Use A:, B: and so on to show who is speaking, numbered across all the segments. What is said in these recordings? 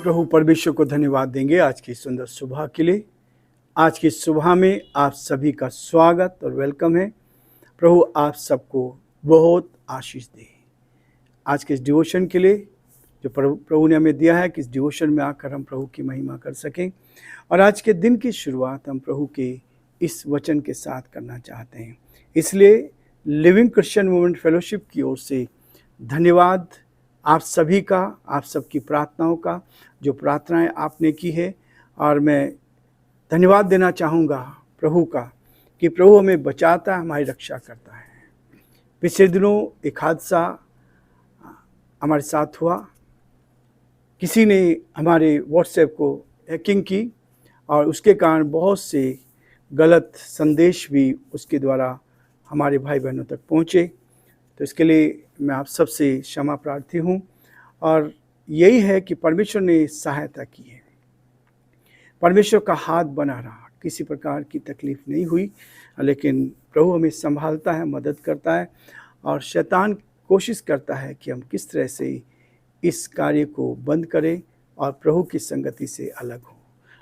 A: प्रभु परमेश्वर को धन्यवाद देंगे आज की सुंदर सुबह के लिए। आज की सुबह में आप सभी का स्वागत और वेलकम है। प्रभु आप सबको बहुत आशीष दे। आज के इस डिवोशन के लिए जो प्रभु ने हमें दिया है कि इस डिवोशन में आकर हम प्रभु की महिमा कर सकें, और आज के दिन की शुरुआत हम प्रभु के इस वचन के साथ करना चाहते हैं। इसलिए लिविंग क्रिश्चियन मूवमेंट फेलोशिप की ओर से धन्यवाद आप सभी का, आप सबकी प्रार्थनाओं का, जो प्रार्थनाएं आपने की है। और मैं धन्यवाद देना चाहूँगा प्रभु का कि प्रभु हमें बचाता है, हमारी रक्षा करता है। पिछले दिनों एक हादसा हमारे साथ हुआ। किसी ने हमारे व्हाट्सएप को हैकिंग की और उसके कारण बहुत से गलत संदेश भी उसके द्वारा हमारे भाई बहनों तक पहुँचे। तो इसके लिए मैं आप सबसे क्षमा प्रार्थी हूँ, और यही है कि परमेश्वर ने सहायता की है। परमेश्वर का हाथ बना रहा, किसी प्रकार की तकलीफ नहीं हुई, लेकिन प्रभु हमें संभालता है, मदद करता है। और शैतान कोशिश करता है कि हम किस तरह से इस कार्य को बंद करें और प्रभु की संगति से अलग हों,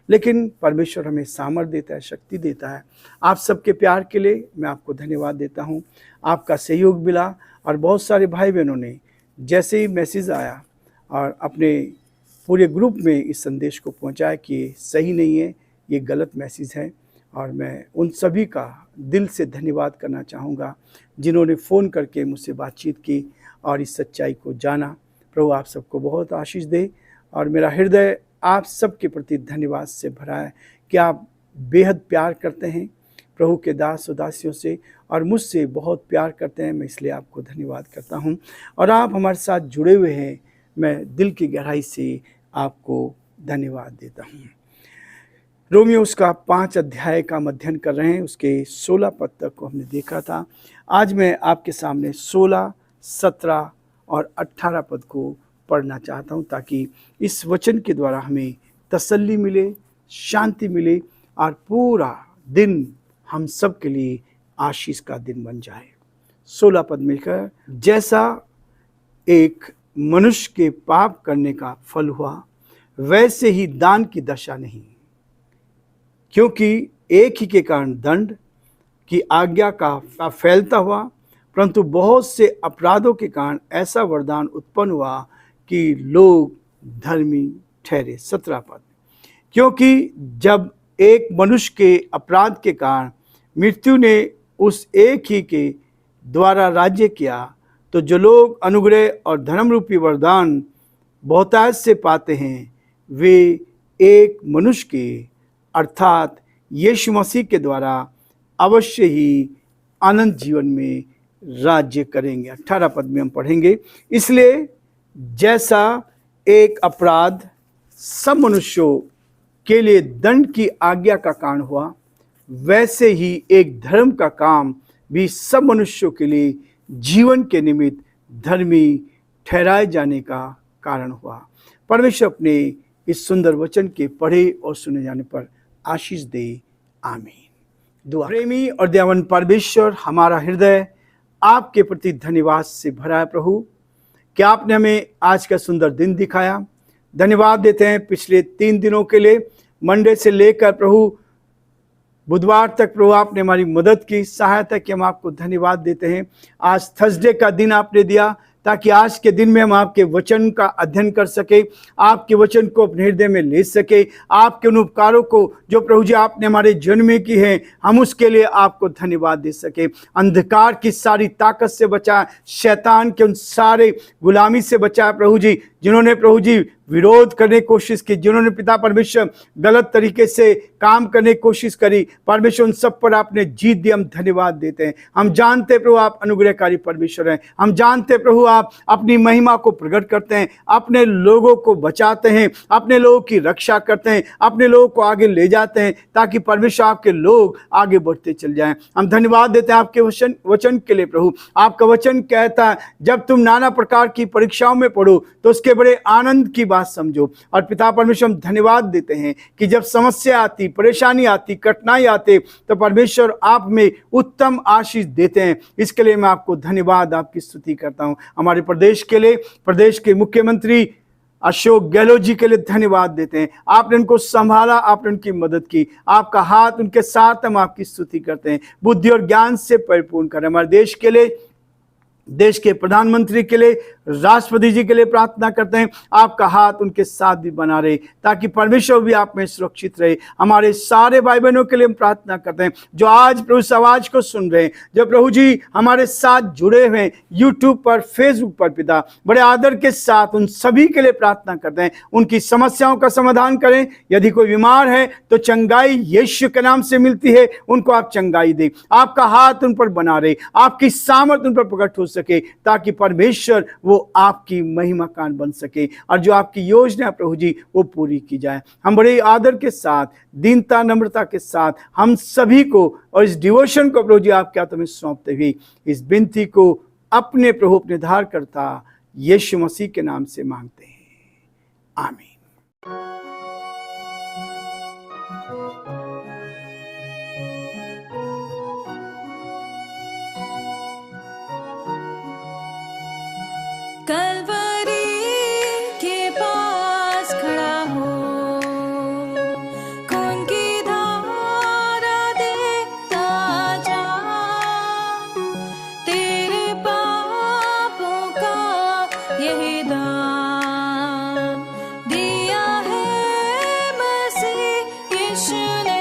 A: लेकिन परमेश्वर हमें सामर्थ्य देता है, शक्ति देता है। आप सबके प्यार के लिए मैं आपको धन्यवाद देता हूं। आपका सहयोग मिला और बहुत सारे भाई बहनों ने जैसे ही मैसेज आया और अपने पूरे ग्रुप में इस संदेश को पहुंचाया कि ये सही नहीं है, ये गलत मैसेज है। और मैं उन सभी का दिल से धन्यवाद करना चाहूँगा जिन्होंने फ़ोन करके मुझसे बातचीत की और इस सच्चाई को जाना। प्रभु आप सबको बहुत आशीष दे, और मेरा हृदय आप सबके प्रति धन्यवाद से भरा है कि आप बेहद प्यार करते हैं प्रभु के दास और दासियों से, और मुझसे बहुत प्यार करते हैं। मैं इसलिए आपको धन्यवाद करता हूं, और आप हमारे साथ जुड़े हुए हैं। मैं दिल की गहराई से आपको धन्यवाद देता हूं। रोमियो उसका 5 अध्याय का अध्ययन कर रहे हैं, उसके 16 पद तक को हमने देखा था। आज मैं आपके सामने 16, 17 और 18 पद को पढ़ना चाहता हूं, ताकि इस वचन के द्वारा हमें तसल्ली मिले, शांति मिले, और पूरा दिन हम सब के लिए आशीष का दिन बन जाए। 16 पद में लिखा, जैसा एक मनुष्य के पाप करने का फल हुआ, वैसे ही दान की दशा नहीं, क्योंकि एक ही के कारण दंड की आज्ञा का फैलता हुआ, परंतु बहुत से अपराधों के कारण ऐसा वरदान उत्पन्न हुआ कि लोग धर्मी ठहरे। 17 पद, क्योंकि जब एक मनुष्य के अपराध के कारण मृत्यु ने उस एक ही के द्वारा राज्य किया, तो जो लोग अनुग्रह और धर्म रूपी वरदान बहुतायत से पाते हैं, वे एक मनुष्य के अर्थात यीशु मसीह के द्वारा अवश्य ही अनंत जीवन में राज्य करेंगे। 18 पद में हम पढ़ेंगे, इसलिए जैसा एक अपराध सब मनुष्यों के लिए दंड की आज्ञा का कारण हुआ, वैसे ही एक धर्म का काम भी सब मनुष्यों के लिए जीवन के निमित्त धर्मी ठहराए जाने का कारण हुआ। परमेश्वर अपने इस सुंदर वचन के पढ़े और सुने जाने पर आशीष दे। आमीन। दुआ। प्रेमी और दयावान परमेश्वर, हमारा हृदय आपके प्रति धन्यवाद से भरा है प्रभु, कि आपने हमें आज का सुंदर दिन दिखाया। धन्यवाद देते हैं पिछले 3 दिनों के लिए, मंडे से लेकर प्रभु बुधवार तक प्रभु आपने हमारी मदद की, सहायता की। हम आपको धन्यवाद देते हैं। आज थर्सडे का दिन आपने दिया ताकि आज के दिन में हम आपके वचन का अध्ययन कर सके, आपके वचन को अपने हृदय में ले सके, आपके उन उपकारों को जो प्रभु जी आपने हमारे जीवन में की है, हम उसके लिए आपको धन्यवाद दे सके। अंधकार की सारी ताकत से बचाए, शैतान के उन सारे गुलामी से बचाए प्रभु जी, जिन्होंने प्रभु जी विरोध करने की कोशिश की, जिन्होंने पिता परमेश्वर गलत तरीके से काम करने की कोशिश करी, परमेश्वर उन सब पर आपने जीत दी। हम धन्यवाद देते हैं। हम जानते प्रभु आप अनुग्रहकारी परमेश्वर हैं। हम जानते प्रभु आप अपनी महिमा को प्रकट करते हैं, अपने लोगों को बचाते हैं, अपने लोगों की रक्षा करते हैं, अपने लोगों को आगे ले जाते हैं, ताकि परमेश्वर आपके लोग आगे बढ़ते चल जाएं। हम धन्यवाद देते हैं आपके वचन के लिए प्रभु। आपका वचन कहता है, जब तुम नाना प्रकार की परीक्षाओं में पढ़ो तो उसके बड़े आनंद की बात समझो। और पिता परमेश्वर हम धन्यवाद देते हैं कि जब समस्या आती, परेशानी आती, कठिनाई आते, तो परमेश्वर आप में उत्तम आशीष देते हैं। इसके लिए मैं आपको धन्यवाद, आपकी स्तुति करता हूं। हमारे प्रदेश के लिए, प्रदेश के मुख्यमंत्री अशोक गहलोत जी के लिए धन्यवाद देते हैं। आपने उनको संभाला, आपने उनकी मदद की, आपका हाथ उनके साथ, हम आपकी स्तुति करते हैं। बुद्धि और ज्ञान से परिपूर्ण करें। हमारे देश के लिए, देश के प्रधानमंत्री के लिए, राष्ट्रपति जी के लिए प्रार्थना करते हैं, आपका हाथ उनके साथ भी बना रहे, ताकि परमेश्वर भी आप में सुरक्षित रहे। हमारे सारे भाई बहनों के लिए हम प्रार्थना करते हैं जो आज प्रभु इस आवाज को सुन रहे हैं, जो प्रभु जी हमारे साथ जुड़े हुए हैं यूट्यूब पर, फेसबुक पर। पिता, बड़े आदर के साथ उन सभी के लिए प्रार्थना करते हैं, उनकी समस्याओं का समाधान करें। यदि कोई बीमार है तो चंगाई यीशु के नाम से मिलती है, उनको आप चंगाई दें। आपका हाथ उन पर बना रहे, आपकी सामर्थ उन पर प्रकट हो सके, ताकि परमेश्वर वो आपकी महिमा कान बन सके और जो आपकी योजना प्रभु जी वो पूरी की जाए। हम बड़े आदर के साथ, दीनता, नम्रता के साथ हम सभी को और इस डिवोशन को प्रभु जी आपके हाथों में सौंपते हुए इस विनती को अपने प्रभु, अपने उद्धारकर्ता यीशु मसीह के नाम से मांगते हैं, आमीन।
B: कलवरी के पास खड़ा हो, खून की धारा देखता जा, तेरे पापों का यही दाम दिया है मसीह यीशु ने।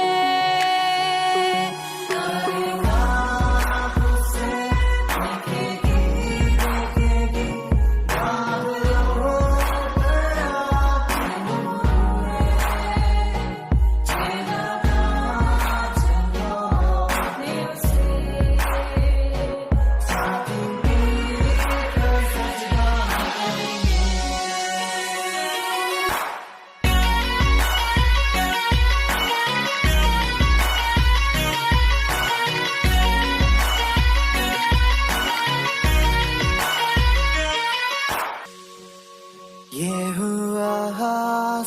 C: ये हुआ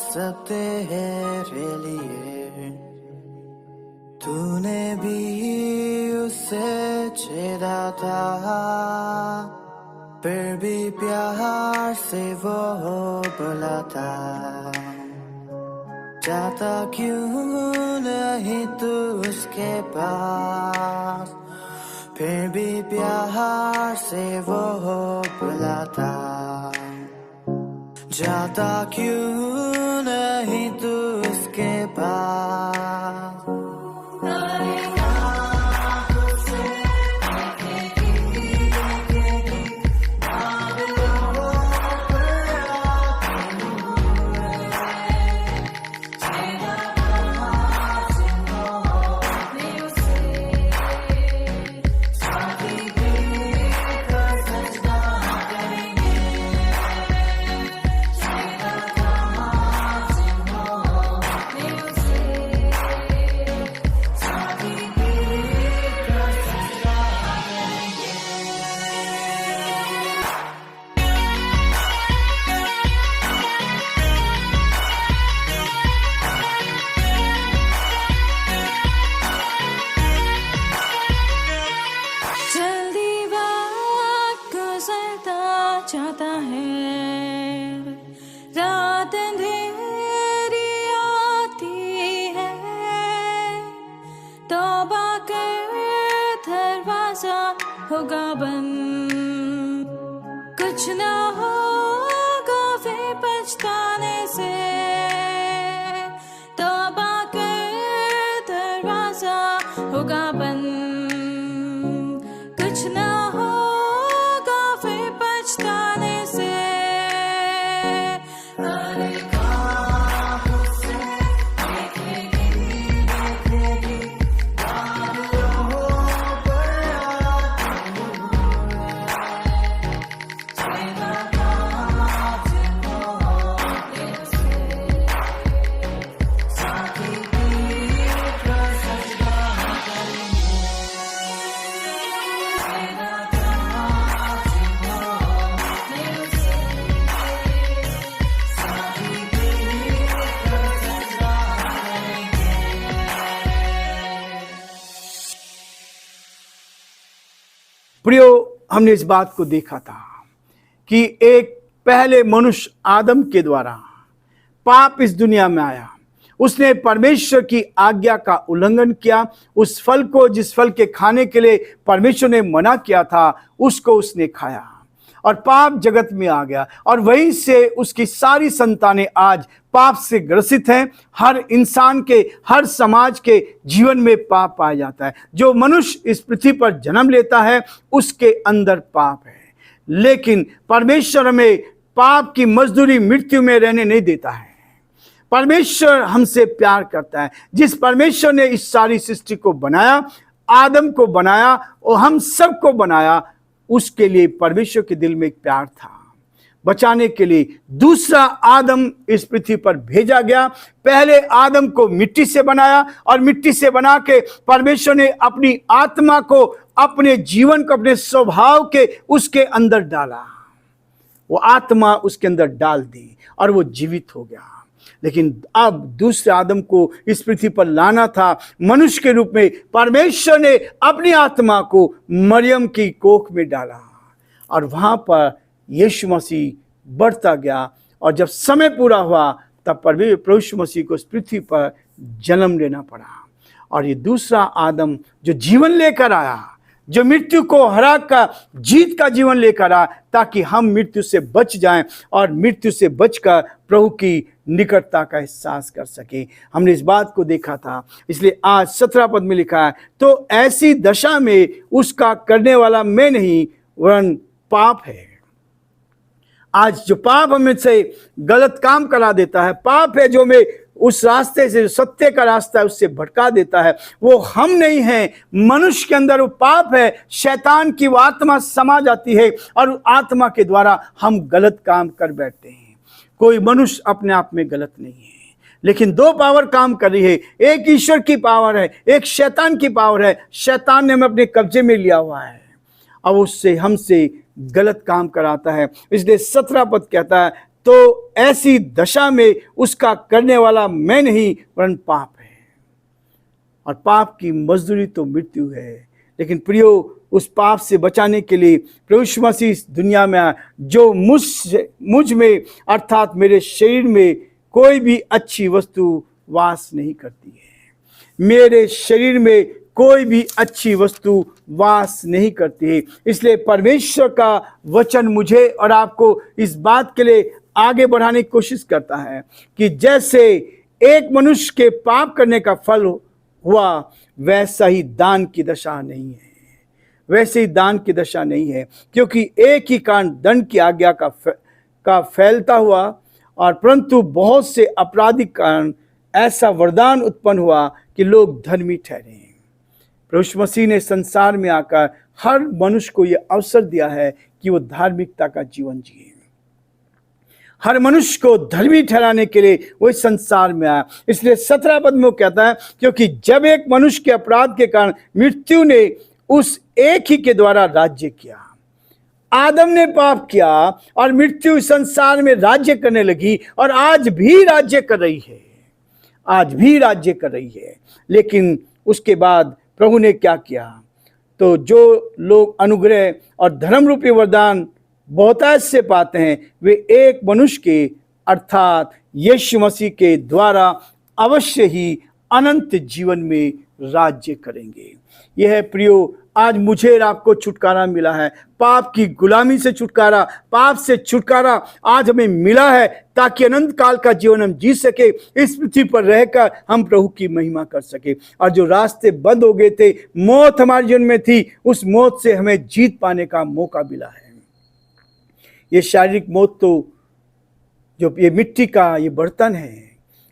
C: सब तेरे लिए, तूने भी उसे छेड़ा था, फिर भी प्यार से वो बुलाता। जाता क्यों नहीं तू उसके पास, फिर भी प्यार से वो बुलाता। जाता क्यों नहीं तू उसके पास।
B: चाहता है, रात अंधेरी आती है, तौबा कर दरवाजा होगा बंद, कुछ ना होगा फिर पछताने से। तौबा कर दरवाजा होगा बंद, कुछ ना
A: प्रियो, हमने इस बात को देखा था कि एक पहले मनुष्य आदम के द्वारा पाप इस दुनिया में आया। उसने परमेश्वर की आज्ञा का उल्लंघन किया। उस फल को, जिस फल के खाने के लिए परमेश्वर ने मना किया था, उसको उसने खाया और पाप जगत में आ गया। और वहीं से उसकी सारी संतानें आज पाप से ग्रसित हैं। हर इंसान के, हर समाज के जीवन में पाप पाया जाता है। जो मनुष्य इस पृथ्वी पर जन्म लेता है उसके अंदर पाप है, लेकिन परमेश्वर हमें पाप की मजदूरी मृत्यु में रहने नहीं देता है। परमेश्वर हमसे प्यार करता है। जिस परमेश्वर ने इस सारी सृष्टि को बनाया, आदम को बनाया और हम सबको बनाया, उसके लिए परमेश्वर के दिल में एक प्यार था। बचाने के लिए दूसरा आदम इस पृथ्वी पर भेजा गया। पहले आदम को मिट्टी से बनाया और मिट्टी से बना के परमेश्वर ने अपनी आत्मा को, अपने जीवन को, अपने स्वभाव के उसके अंदर डाला। वो आत्मा उसके अंदर डाल दी और वो जीवित हो गया। लेकिन अब दूसरे आदम को इस पृथ्वी पर लाना था मनुष्य के रूप में। परमेश्वर ने अपनी आत्मा को मरियम की कोख में डाला और वहां पर यीशु मसीह बढ़ता गया। और जब समय पूरा हुआ तब प्रभु यीशु मसीह को इस पृथ्वी पर जन्म लेना पड़ा। और ये दूसरा आदम जो जीवन लेकर आया, जो मृत्यु को हरा कर जीत का जीवन लेकर आया, ताकि हम मृत्यु से बच जाएं और मृत्यु से बचकर प्रभु की निकटता का एहसास कर सके। हमने इस बात को देखा था। इसलिए आज 17 पद में लिखा है, तो ऐसी दशा में उसका करने वाला मैं नहीं वरन पाप है। आज जो पाप हमें से गलत काम करा देता है, पाप है जो हमें उस रास्ते से, सत्य का रास्ता है, उससे भटका देता है, वो हम नहीं हैं। मनुष्य के अंदर वो पाप है। शैतान की वो आत्मा समा जाती है और आत्मा के द्वारा हम गलत काम कर बैठते हैं। कोई मनुष्य अपने आप में गलत नहीं है, लेकिन दो पावर काम कर रही है। एक ईश्वर की पावर है, एक शैतान की पावर है। शैतान ने हमें अपने कब्जे में लिया हुआ है, अब उससे हमसे गलत काम कराता है। इसलिए 17 पद कहता है, तो ऐसी दशा में उसका करने वाला मैं नहीं वरन पाप है, और पाप की मजदूरी तो मृत्यु है। लेकिन प्रियो, उस पाप से बचाने के लिए प्रभु यीशु मसीह इस दुनिया में आया, जो मुझ में अर्थात मेरे शरीर में कोई भी अच्छी वस्तु वास नहीं करती है। मेरे शरीर में कोई भी अच्छी वस्तु वास नहीं करती है। इसलिए परमेश्वर का वचन मुझे और आपको इस बात के लिए आगे बढ़ाने की कोशिश करता है कि जैसे एक मनुष्य के पाप करने का फल हुआ, वैसा ही दान की दशा नहीं है। वैसे ही दान की दशा नहीं है, क्योंकि एक ही कारण दंड की आज्ञा का फैलता हुआ, और परंतु बहुत से आपराधिक कारण ऐसा वरदान उत्पन्न हुआ कि लोग धर्मी ठहरे। प्रभु यीशु मसीह ने संसार में आकर हर मनुष्य को यह अवसर दिया है कि वो धार्मिकता का जीवन जिए। हर मनुष्य को धर्मी ठहराने के लिए वो इस संसार में आया। इसलिए 17 पद में वो कहता है, क्योंकि जब एक मनुष्य के अपराध के कारण मृत्यु ने उस एक ही के द्वारा राज्य किया। आदम ने पाप किया और मृत्यु इस संसार में राज्य करने लगी, और आज भी राज्य कर रही है, आज भी राज्य कर रही है। लेकिन उसके बाद प्रभु ने क्या किया? तो जो लोग अनुग्रह और धर्म रूपी वरदान बहुतायत से पाते हैं, वे एक मनुष्य के अर्थात यीशु मसीह के द्वारा अवश्य ही अनंत जीवन में राज्य करेंगे। यह है प्रियो, आज मुझे और आपको छुटकारा मिला है। पाप की गुलामी से छुटकारा, पाप से छुटकारा आज हमें मिला है, ताकि अनंत काल का जीवन हम जी सके। इस पृथ्वी पर रहकर हम प्रभु की महिमा कर सके। और जो रास्ते बंद हो गए थे, मौत हमारे जीवन में थी, उस मौत से हमें जीत पाने का मौका मिला है। ये शारीरिक मौत तो, जो ये मिट्टी का ये बर्तन है,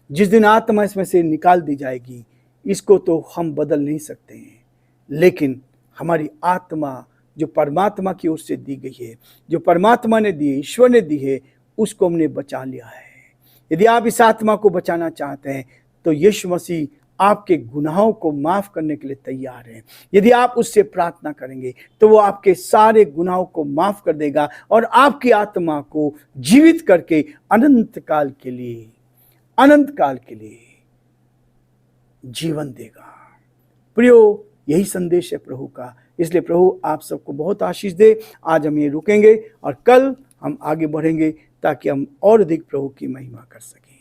A: जिस दिन आत्मा इसमें से निकाल दी जाएगी, इसको तो हम बदल नहीं सकते हैं। लेकिन हमारी आत्मा जो परमात्मा की ओर से दी गई है, जो परमात्मा ने दी है, ईश्वर ने दी है, उसको हमने बचा लिया है। यदि आप इस आत्मा को बचाना चाहते हैं तो यीशु मसीह आपके गुनाहों को माफ करने के लिए तैयार है। यदि आप उससे प्रार्थना करेंगे तो वो आपके सारे गुनाहों को माफ कर देगा और आपकी आत्मा को जीवित करके अनंत काल के लिए जीवन देगा। प्रियो, यही संदेश है प्रभु का। इसलिए प्रभु आप सबको बहुत आशीष दे। आज हम ये रुकेंगे और कल हम आगे बढ़ेंगे ताकि हम और अधिक प्रभु की महिमा कर सकें।